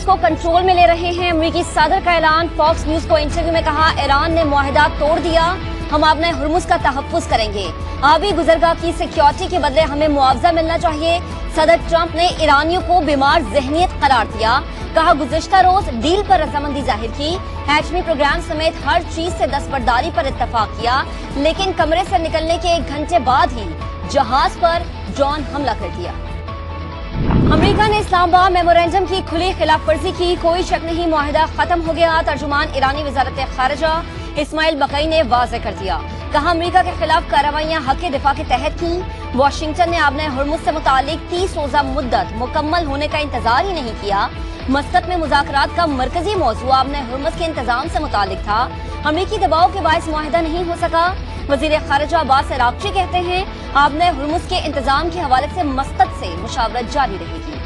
को कंट्रोल में ले रहे हैं। अमेरिकी सदर का ऐलान। फॉक्स न्यूज को इंटरव्यू में कहा, ईरान ने मुआहिदा तोड़ दिया, हम अपने हुर्मुज का तहफ्फुज करेंगे। आबी गुजरगाह की सिक्योरिटी के बदले हमें मुआवजा मिलना चाहिए। सदर ट्रंप ने ईरानियों को बीमार जहनियत करार दिया। कहा, गुज़िश्ता रोज डील पर रजामंदी जाहिर की, हैचमी प्रोग्राम समेत हर चीज से दस्तबरदारी पर इत्तफाक किया, लेकिन कमरे से निकलने के 1 घंटे बाद ही जहाज पर ड्रोन हमला कर दिया। अमेरिका ने इस्लामाबाद मेमोरेंडम की खुली खिलाफ वर्जी की, कोई शक नहीं मुआहिदा खत्म हो गया। तर्जुमान ईरानी वजारत खारजा इस्माइल बकई ने वाज़ेह कर दिया। कहा, अमेरिका के खिलाफ कार्रवाइयां हक दिफा के तहत की। वाशिंगटन ने आपने हुर्मुज से मुतालिक 30 रोजा मुद्दत मुकम्मल होने का इंतजार ही नहीं किया। मस्कत में मुज़ाकरात का मरकजी मौजू आपने हुर्मुज के इंतजाम से मुतालिक था। अमेरिकी दबाव के बायस मुआहिदा नहीं हो सका। वज़ीर खारजा अब्बास अराक्ची कहते हैं, आपने हुर्मुज के इंतजाम के हवाले से मस्कत से मुशावरत जारी रहेगी।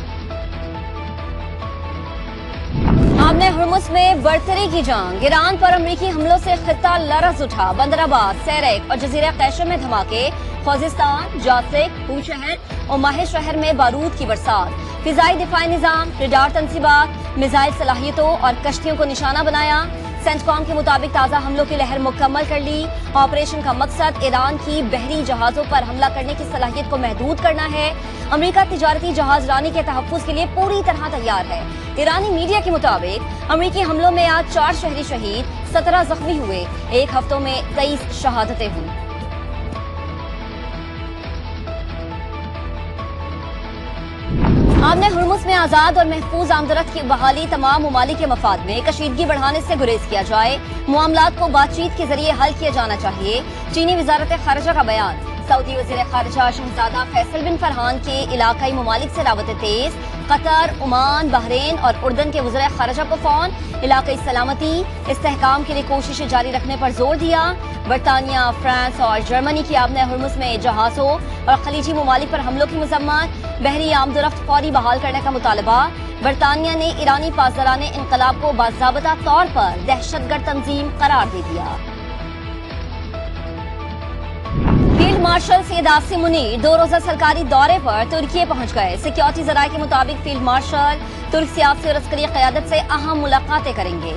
आपने हुर्मुज में बरतरी की जंग। ईरान पर अमेरिकी हमलों से खित्ता लरज़ उठा। बंदराबाद, सैरक और जजीरा कैशर में धमाके। खोजिस्तान, जासिक, हू शहर और माहिर शहर में बारूद की बरसात। फिजाई दिफाई निजाम, रडार तनसीबात, मिसाइल सलाहियतों और कश्तियों को निशाना बनाया। सेंटकॉम के मुताबिक ताज़ा हमलों की लहर मुकम्मल कर ली। ऑपरेशन का मकसद ईरान की बहरी जहाजों पर हमला करने की सलाहियत को महदूद करना है। अमेरिका तिजारती जहाज रानी के तहफ्फुज के लिए पूरी तरह तैयार है। ईरानी मीडिया के मुताबिक अमेरिकी हमलों में आज 4 शहरी शहीद, 17 जख्मी हुए। 1 हफ्तों में 23 शहादतें हुई। आपने हुर्मुज में आजाद और महफूज आमदरफ्त की बहाली तमाम ममालिक के मफाद में कशीदगी बढ़ाने से गुरेज किया जाए। मामलात को बातचीत के जरिए हल किया जाना चाहिए। चीनी वजारत खारजा का बयान। सऊदी वज़ीर खारजा शहजादा फैसल बिन फरहान के इलाकाई ममालिक से राबते तेज। कतर, ओमान, बहरीन और उर्दन के वज़ीर खारजा को फोन। इलाकाई सलामती इस्तेहकाम के लिए कोशिशें जारी रखने पर जोर दिया। बरतानिया, फ्रांस और जर्मनी की आपने हुर्मुज में जहाजों और खलीजी ममालिक पर हमलों की मजम्मत। बहरी आमदरफ्त फौरी बहाल करने का मुतालबा। बरतानिया ने ईरानी पासदाराने इनकलाब को बाज़ाबता तौर पर दहशतगर्द तंजीम करार दे दिया। फील्ड मार्शल सैयद आसिम मुनीर 2 रोजा सरकारी दौरे पर तुर्की पहुंच गए। सिक्योरिटी जराये के मुताबिक फील्ड मार्शल तुर्क सियासी और अस्करी क़यादत से अहम मुलाकातें करेंगे।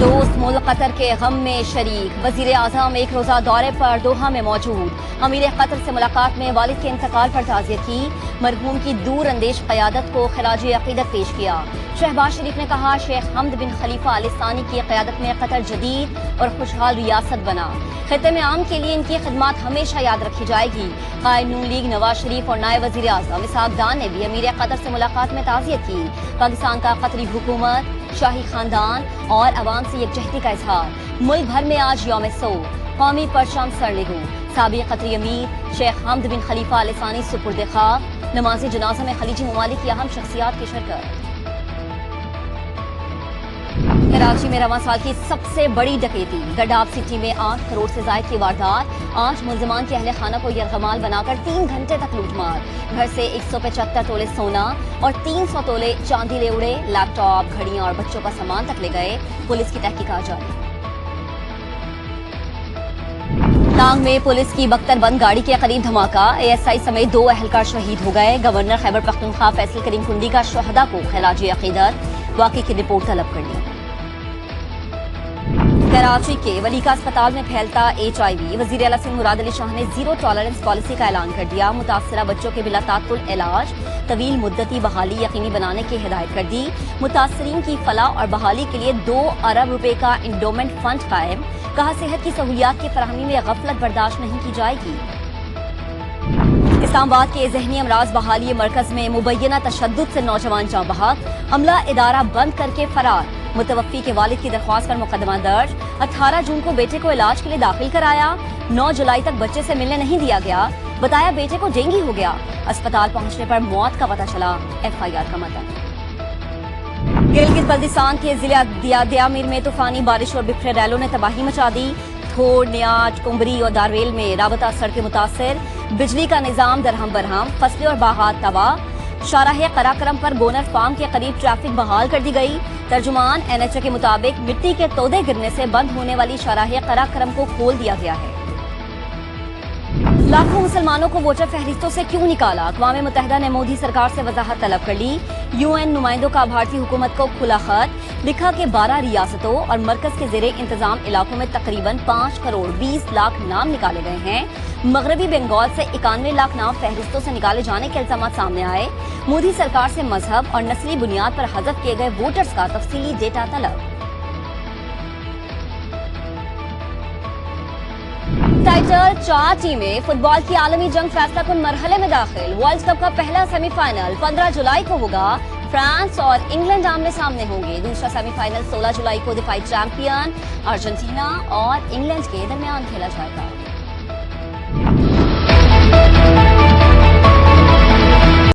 दोस्त मुल्क कतर के गम में शरीक। वजीर आज़म 1 रोजा दौरे पर दोहा में मौजूद। अमीर कतर से मुलाकात में वालिद के इंतकाल पर ताज़ियत की। मरहूम की दूर अंदेश क़यादत को खिराज अक़ीदत पेश किया। शहबाज शरीफ ने कहा, शेख हमद बिन खलीफा अल सानी की क़यादत में कतर जदीद और खुशहाल रियासत बना। खित्ते में आम के लिए इनकी खिदमत हमेशा याद रखी जाएगी। कायद नून लीग नवाज शरीफ और नायब वज़ीर आज़म इसहाक़ डार ने भी अमीर कतर से मुलाकात में ताज़ियत की। पाकिस्तान का कतरी हुकूमत, शाही खानदान और अवाम से यकजहती का इजहार। मुल्क भर में आज यौम सोग, कौमी परचम सरनिगू। साबिक़ कतरी अमीर शेख हमद बिन खलीफा अल सानी सुपुर्द खाक। नमाज़े जनाजा में खलीजी ममालिक की अहम शख्सियात की शिरकत। कराची में रवां साल की सबसे बड़ी डकैती। गडाब सिटी में 8 करोड़ से जायद की वारदात। 8 मुल्ज़िमान के अहले खाना को यरगमाल बनाकर 3 घंटे तक लूटमार। घर से 175 तोले सोना और 300 तोले चांदी ले उड़े। लैपटॉप, घड़ियां और बच्चों का सामान तक ले गए। पुलिस की तहकीकात जारी। टांग में पुलिस की बख्तरबंद गाड़ी के करीब धमाका। ASI समेत 2 अहलकार शहीद हो गए। गवर्नर खैबर पख्तूनख्वा फैसल करीम कुंडी का शहदा को खिराज अक़ीदत। वाक़े की रिपोर्ट तलब कर ली। कराची के वलीका अस्पताल में फैलता HIV। वज़ीर आला सिंध मुराद अली शाह ने 0 टॉलरेंस पॉलिसी का ऐलान कर दिया। मुतासरा बच्चों के बिला तात्तुल इलाज तवील मुद्दती बहाली यकीनी बनाने की हिदायत कर दी। मुतासरीन की फलाह और बहाली के लिए 2 अरब रुपए का इंडोमेंट फंड कायम। कहा, सेहत की सहूलियात की फराहमी में गफलत बर्दाश्त नहीं की जाएगी। इस्लामाबाद के ज़हनी अमराज बहाली मरकज में मुबैना तशद्दुद से नौजवान जाँ बहक। अमला इदारा बंद करके फरार। मुतवफ़्फ़ी के वालिद की दरख्वास्त पर मुकदमा दर्ज। 18 जून को बेटे को इलाज के लिए दाखिल कराया। 9 जुलाई तक बच्चे से मिलने नहीं दिया गया। बताया बेटे को डेंगू हो गया। अस्पताल पहुंचने पर मौत का पता चला। FIR का मतन। गिलगित बल्दिस्तान के जिला दियामीर में तूफानी बारिश और बिखरे रैलों ने तबाही मचा दी। थोड़, नियाज, कुंबरी और दारवेल में राबता सड़कें मुतासर। बिजली का निजाम दरहम बरहम। फसलें और बागात तबाह। शाहराह कराक्रम पर गोनर फार्म के करीब ट्रैफिक बहाल कर दी गई। तर्जुमान NHA के मुताबिक मिट्टी के तोदे गिरने से बंद होने वाली शाहराह कराक्रम को खोल दिया गया है। लाखों मुसलमानों को वोटर फहरिस्तों से क्यों निकाला? अक़वाम मुत्तहिदा ने मोदी सरकार से वजाहत तलब कर ली। UN नुमाइंदों का भारतीय हुकूमत को खुला खत लिखा कि 12 रियासतों और मरकज के ज़ेरे इंतजाम इलाकों में तकरीबन 5 करोड़ 20 लाख नाम निकाले गए हैं। मगरबी बंगाल से 91 लाख नाम फहरिस्तों से निकाले जाने के इल्जाम सामने आए। मोदी सरकार से मजहब और नस्ली बुनियाद पर हज़फ किए गए वोटर्स का तफसीली डेटा तलब। टाइटल 4 टीमें फुटबॉल की आलमी जंग फैसला कुन मरहले में दाखिल। वर्ल्ड कप का पहला सेमीफाइनल 15 जुलाई को होगा। फ्रांस और इंग्लैंड आमने सामने होंगे। दूसरा सेमीफाइनल 16 जुलाई को दिफाई चैंपियन अर्जेंटीना और इंग्लैंड के दरमियान खेला जाएगा।